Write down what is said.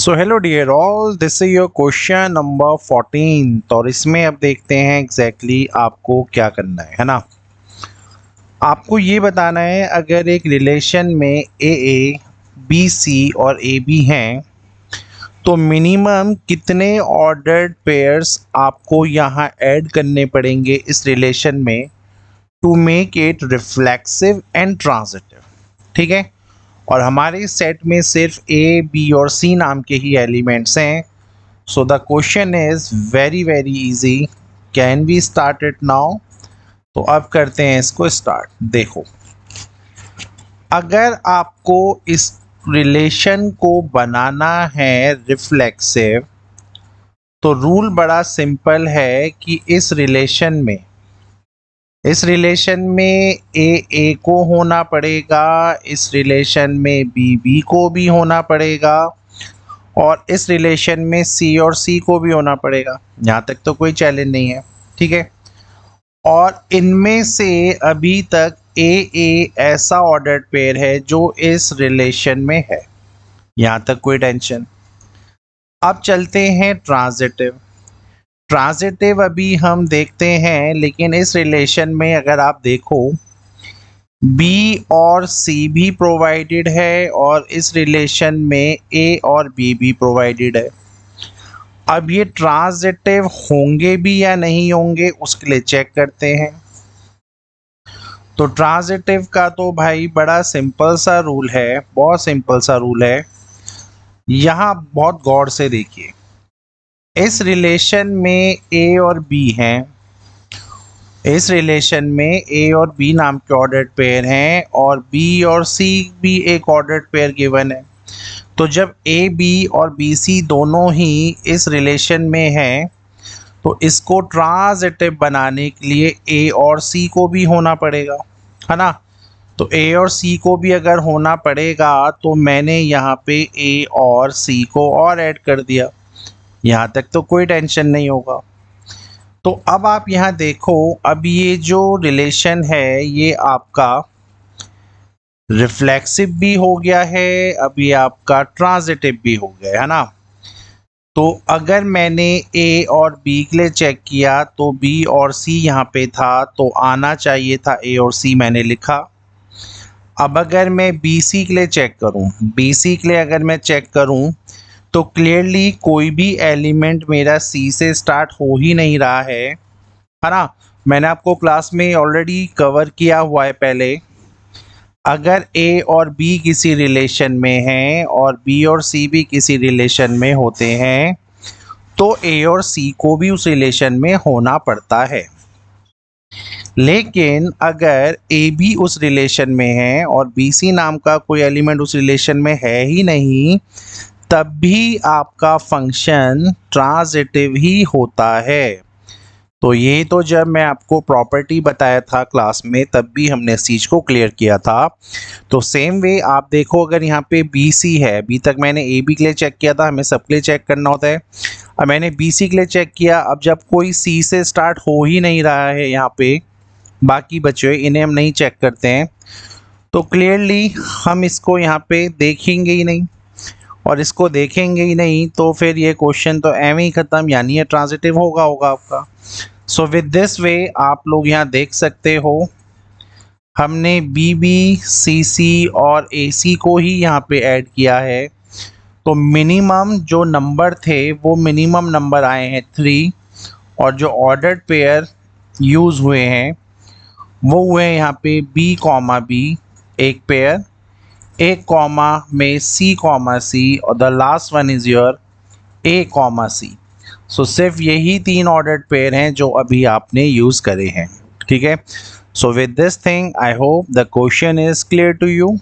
So hello dear all, this is your question number 14। और इसमें अब देखते हैं एग्जैक्टली आपको क्या करना है ना। आपको ये बताना है अगर एक रिलेशन में ए बी सी और ए बी हैं तो मिनिमम कितने ऑर्डर्ड पेयर्स आपको यहाँ ऐड करने पड़ेंगे इस रिलेशन में to make it reflexive and transitive. ठीक है, और हमारे सेट में सिर्फ ए बी और सी नाम के ही एलिमेंट्स हैं। So the question is very very easy. Can we start it now? तो अब करते हैं इसको स्टार्ट। देखो, अगर आपको इस रिलेशन को बनाना है रिफ्लेक्सिव तो रूल बड़ा सिंपल है कि इस रिलेशन में ए को होना पड़ेगा, इस रिलेशन में बी को भी होना पड़ेगा और इस रिलेशन में सी और सी को भी होना पड़ेगा। यहाँ तक तो कोई चैलेंज नहीं है। ठीक है, और इनमें से अभी तक ए ऐसा ऑर्डर्ड पेयर है जो इस रिलेशन में है। यहाँ तक कोई टेंशन। अब चलते हैं ट्रांजिटिव अभी हम देखते हैं, लेकिन इस रिलेशन में अगर आप देखो बी और सी भी प्रोवाइडेड है और इस रिलेशन में ए और बी भी प्रोवाइडेड है। अब ये ट्रांजिटिव होंगे भी या नहीं होंगे उसके लिए चेक करते हैं। तो ट्रांजिटिव का तो भाई बड़ा सिंपल सा रूल है, बहुत सिंपल सा रूल है। यहाँ बहुत गौर से देखिए, इस रिलेशन में ए और बी हैं, इस रिलेशन में ए और बी नाम के ऑर्डर्ड पेयर हैं और बी और सी भी एक ऑर्डर्ड पेयर गिवन है। तो जब ए बी और बी सी दोनों ही इस रिलेशन में हैं तो इसको ट्रांजिटिव बनाने के लिए ए और सी को भी होना पड़ेगा, है ना। तो ए और सी को भी अगर होना पड़ेगा तो मैंने यहाँ पे ए और सी को और ऐड कर दिया। यहाँ तक तो कोई टेंशन नहीं होगा। तो अब आप यहाँ देखो, अब ये जो रिलेशन है ये आपका रिफ्लेक्सिव भी हो गया है, अब ये आपका ट्रांजिटिव भी हो गया है ना। तो अगर मैंने ए और बी के लिए चेक किया तो बी और सी यहाँ पे था तो आना चाहिए था ए और सी, मैंने लिखा। अब अगर मैं बी सी के लिए चेक करूँ, बी सी के लिए अगर मैं चेक करूँ तो क्लियरली कोई भी एलिमेंट मेरा सी से स्टार्ट हो ही नहीं रहा है ना। मैंने आपको क्लास में ऑलरेडी कवर किया हुआ है पहले। अगर ए और बी किसी रिलेशन में हैं और बी और सी भी किसी रिलेशन में होते हैं तो ए और सी को भी उस रिलेशन में होना पड़ता है। लेकिन अगर ए बी उस रिलेशन में है और बी सी नाम का कोई एलिमेंट उस रिलेशन में है ही नहीं, तब भी आपका फंक्शन ट्रांजिटिव ही होता है। तो ये तो जब मैं आपको प्रॉपर्टी बताया था क्लास में तब भी हमने इस चीज़ को क्लियर किया था। तो सेम वे आप देखो, अगर यहाँ पे बी सी है, अभी तक मैंने ए बी के लिए चेक किया था, हमें सबके लिए चेक करना होता है। अब मैंने बी सी के लिए चेक किया, अब जब कोई सी से स्टार्ट हो ही नहीं रहा है यहाँ पे, बाकी बचे हुए इन्हें हम नहीं चेक करते हैं तो क्लियरली हम इसको यहाँ पे देखेंगे ही नहीं, और इसको देखेंगे ही नहीं तो फिर ये क्वेश्चन तो एवं ही ख़त्म, यानी ये ट्रांजिटिव होगा आपका। सो विद दिस वे आप लोग यहाँ देख सकते हो हमने बी बी सी सी और ए सी को ही यहाँ पे ऐड किया है। तो मिनिमम जो नंबर थे वो मिनिमम नंबर आए हैं 3, और जो ऑर्डर्ड पेयर यूज़ हुए हैं वो हुए हैं यहाँ पे बी कॉमा बी एक पेयर, एक कॉमा में सी कॉमा सी, और the last one is your A comma C. So सिर्फ यही 3 ऑर्डर्ड पेयर हैं जो अभी आपने यूज़ करे हैं। ठीक है, so with this thing I hope the question is clear to you.